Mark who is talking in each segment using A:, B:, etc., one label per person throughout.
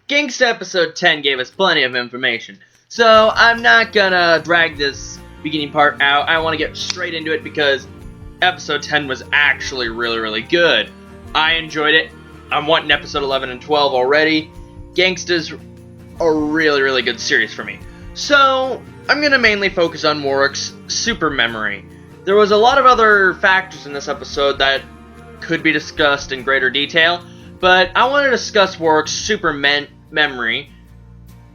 A: Gangsta episode 10 gave us plenty of information, so I'm not gonna drag this beginning part out. I want to get straight into it because episode 10 was actually really good. I enjoyed it. I'm wanting episode 11 and 12 already. Gangsta's a really good series for me. So, I'm gonna mainly focus on Worick's super memory. There was a lot of other factors in this episode that could be discussed in greater detail, but I want to discuss Worick's super memory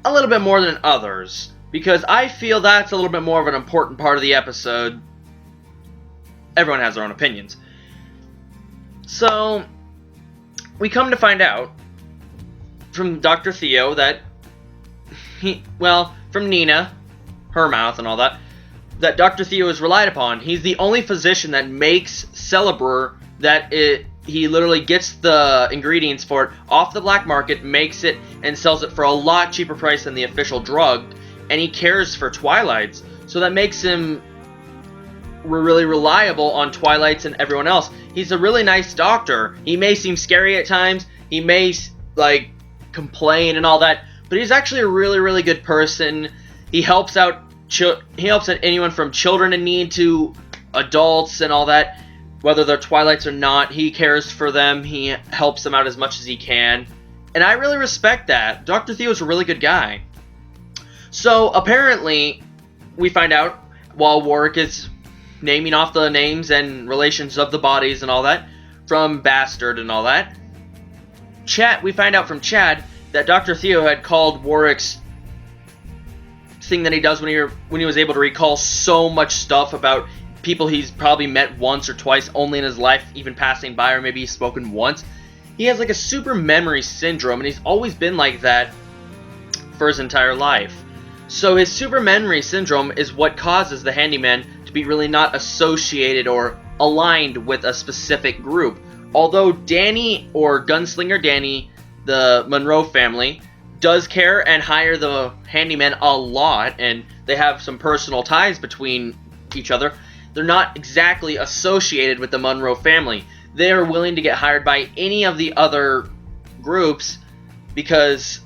A: a little bit more than others, because I feel that's a little bit more of an important part of the episode. Everyone has their own opinions. So, we come to find out from Dr. Theo that from Nina, her mouth and all that, that Dr. Theo is relied upon. He's the only physician that makes Celebrer, he literally gets the ingredients for it off the black market, makes it, and sells it for a lot cheaper price than the official drug, and he cares for Twilights. So that makes him really reliable on Twilights and everyone else. He's a really nice doctor. He may seem scary at times, he may, complain and all that, but he's actually a really good person. He helps out anyone from children in need to adults and all that. Whether they're Twilights or not, he cares for them. He helps them out as much as he can. And I really respect that. Dr. Theo's a really good guy. So, apparently, we find out, while Worick is naming off the names and relations of the bodies and all that, from Bastard and all that, we find out from Chad that Dr. Theo had called Worick's thing that he does when he was able to recall so much stuff about people he's probably met once or twice only in his life, even passing by, or maybe he's spoken once. He has a super memory syndrome, and he's always been like that for his entire life. So his super memory syndrome is what causes the Handymen to be really not associated or aligned with a specific group. Although Danny, or Gunslinger Danny, the Monroe family, does care and hire the Handymen a lot, and they have some personal ties between each other, they're not exactly associated with the Monroe family. They are willing to get hired by any of the other groups because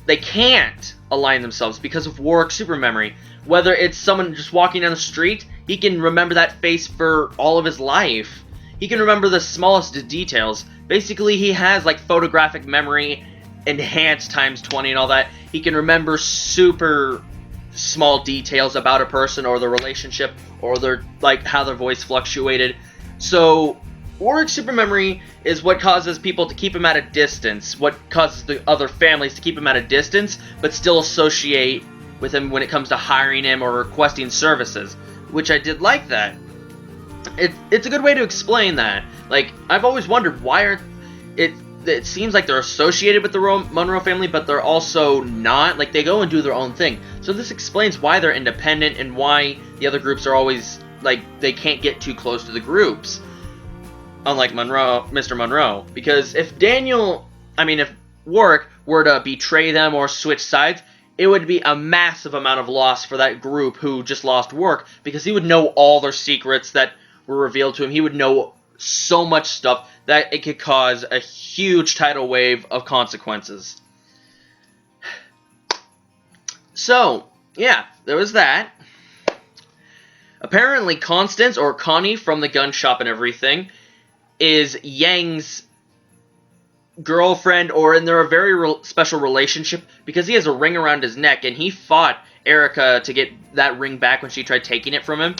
A: they can't align themselves because of Worick's super memory. Whether it's someone just walking down the street, he can remember that face for all of his life. He can remember the smallest details. Basically, he has photographic memory enhanced times 20 and all that. He can remember super small details about a person or their relationship or their how their voice fluctuated. So Worick's super memory is what causes people to keep him at a distance, what causes the other families to keep him at a distance but still associate with him when it comes to hiring him or requesting services, which I did like that. It's a good way to explain that. I've always wondered why it seems like they're associated with the Monroe family, but they're also not. They go and do their own thing. So this explains why they're independent and why the other groups are always, they can't get too close to the groups. Unlike Mr. Monroe. Because if Worick were to betray them or switch sides, it would be a massive amount of loss for that group who just lost Worick, because he would know all their secrets that were revealed to him. He would know so much stuff that it could cause a huge tidal wave of consequences. So, yeah, there was that. Apparently Constance, or Connie from the gun shop and everything, is Yang's girlfriend, or they're a very special relationship because he has a ring around his neck, and he fought Erica to get that ring back when she tried taking it from him.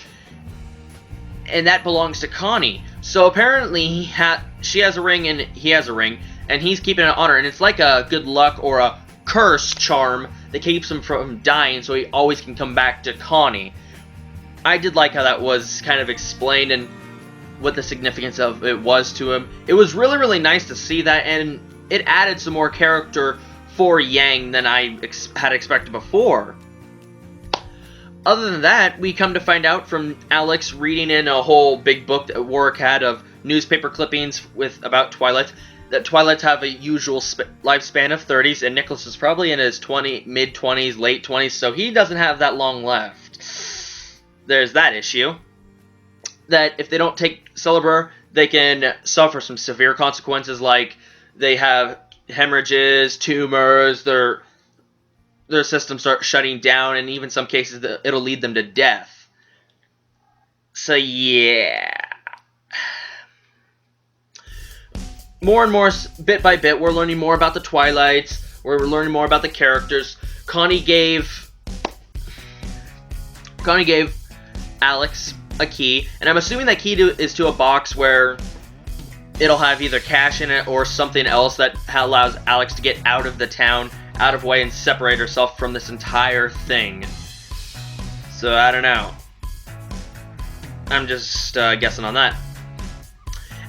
A: And that belongs to Connie. So apparently she has a ring and he has a ring, and he's keeping it on her, and it's like a good luck or a curse charm that keeps him from dying, so he always can come back to Connie. I did like how that was kind of explained and what the significance of it was to him. It was really nice to see that, and it added some more character for Yang than I had expected before. Other than that, we come to find out from Alex reading in a whole big book that Worick had of newspaper clippings about Twilight, that Twilights have a usual lifespan of 30s, and Nicholas is probably in his mid-20s, late 20s, so he doesn't have that long left. There's that issue. That if they don't take Celebrer, they can suffer some severe consequences, like they have hemorrhages, tumors, their systems start shutting down, and even some cases it'll lead them to death. So yeah. More and more, bit by bit, we're learning more about the Twilights. We're learning more about the characters. Connie gave Alex a key, and I'm assuming that key is to a box where it'll have either cash in it or something else that allows Alex to get out of the town, out of way, and separate herself from this entire thing. So I don't know. I'm just guessing on that.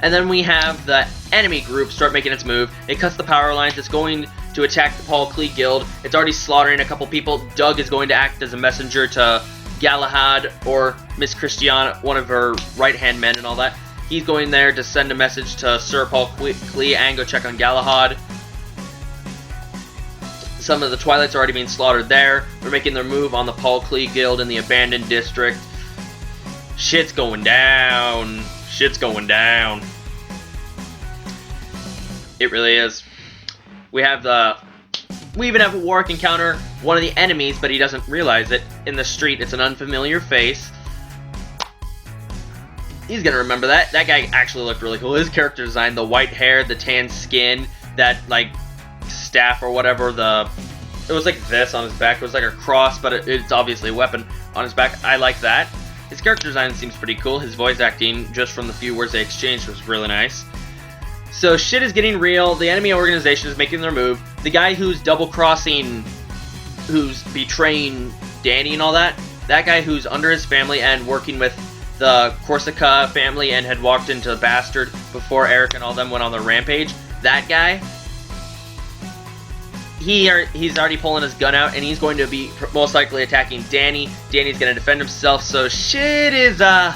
A: And then we have the enemy group start making its move. It cuts the power lines. It's going to attack the Paul Klee Guild. It's already slaughtering a couple people. Doug is going to act as a messenger to Galahad or Miss Christiana, one of her right-hand men and all that. He's going there to send a message to Sir Paul Klee and go check on Galahad. Some of the Twilights are already being slaughtered there. They're making their move on the Paul Klee Guild in the abandoned district. Shit's going down. Shit's going down. It really is. We even have a Worick encounter one of the enemies, but he doesn't realize it, in the street. It's an unfamiliar face. He's gonna remember that. That guy actually looked really cool. His character design, the white hair, the tan skin, that like staff or whatever, it was like this on his back. It was like a cross, but it's obviously a weapon on his back. I like that. His character design seems pretty cool. His voice acting, just from the few words they exchanged, was really nice. So shit is getting real. The enemy organization is making their move. The guy who's double-crossing, who's betraying Danny and all that, that guy who's under his family and working with the Corsica family and had walked into Bastard before Eric and all them went on their rampage, that guy, he's already pulling his gun out, and he's going to be most likely attacking Danny. Danny's going to defend himself, so shit is, yeah.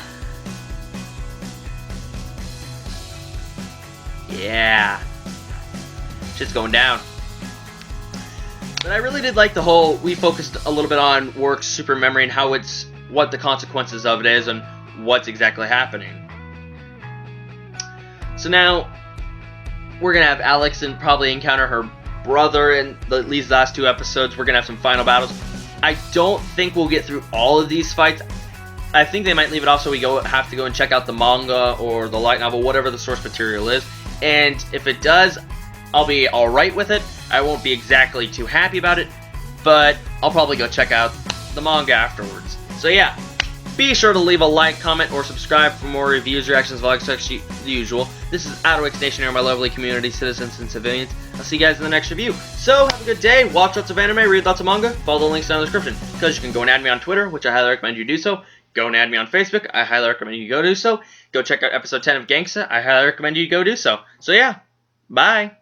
A: Shit's going down. But I really did like the whole, we focused a little bit on Worick's super memory and how what the consequences of it is and what's exactly happening. So now, we're going to have Alex and probably encounter her brother in these last two episodes. We're going to have some final battles. I don't think we'll get through all of these fights. I think they might leave it off so we have to go and check out the manga or the light novel, whatever the source material is. And if it does, I'll be alright with it. I won't be exactly too happy about it, but I'll probably go check out the manga afterwards. So yeah, be sure to leave a like, comment, or subscribe for more reviews, reactions, vlogs, such the usual. This is Worick Nation here, my lovely community, citizens, and civilians. I'll see you guys in the next review. So, have a good day, watch lots of anime, read lots of manga, follow the links down in the description. Because you can go and add me on Twitter, which I highly recommend you do so. Go and add me on Facebook, I highly recommend you go do so. Go check out episode 10 of Gangsta, I highly recommend you go do so. So yeah, bye!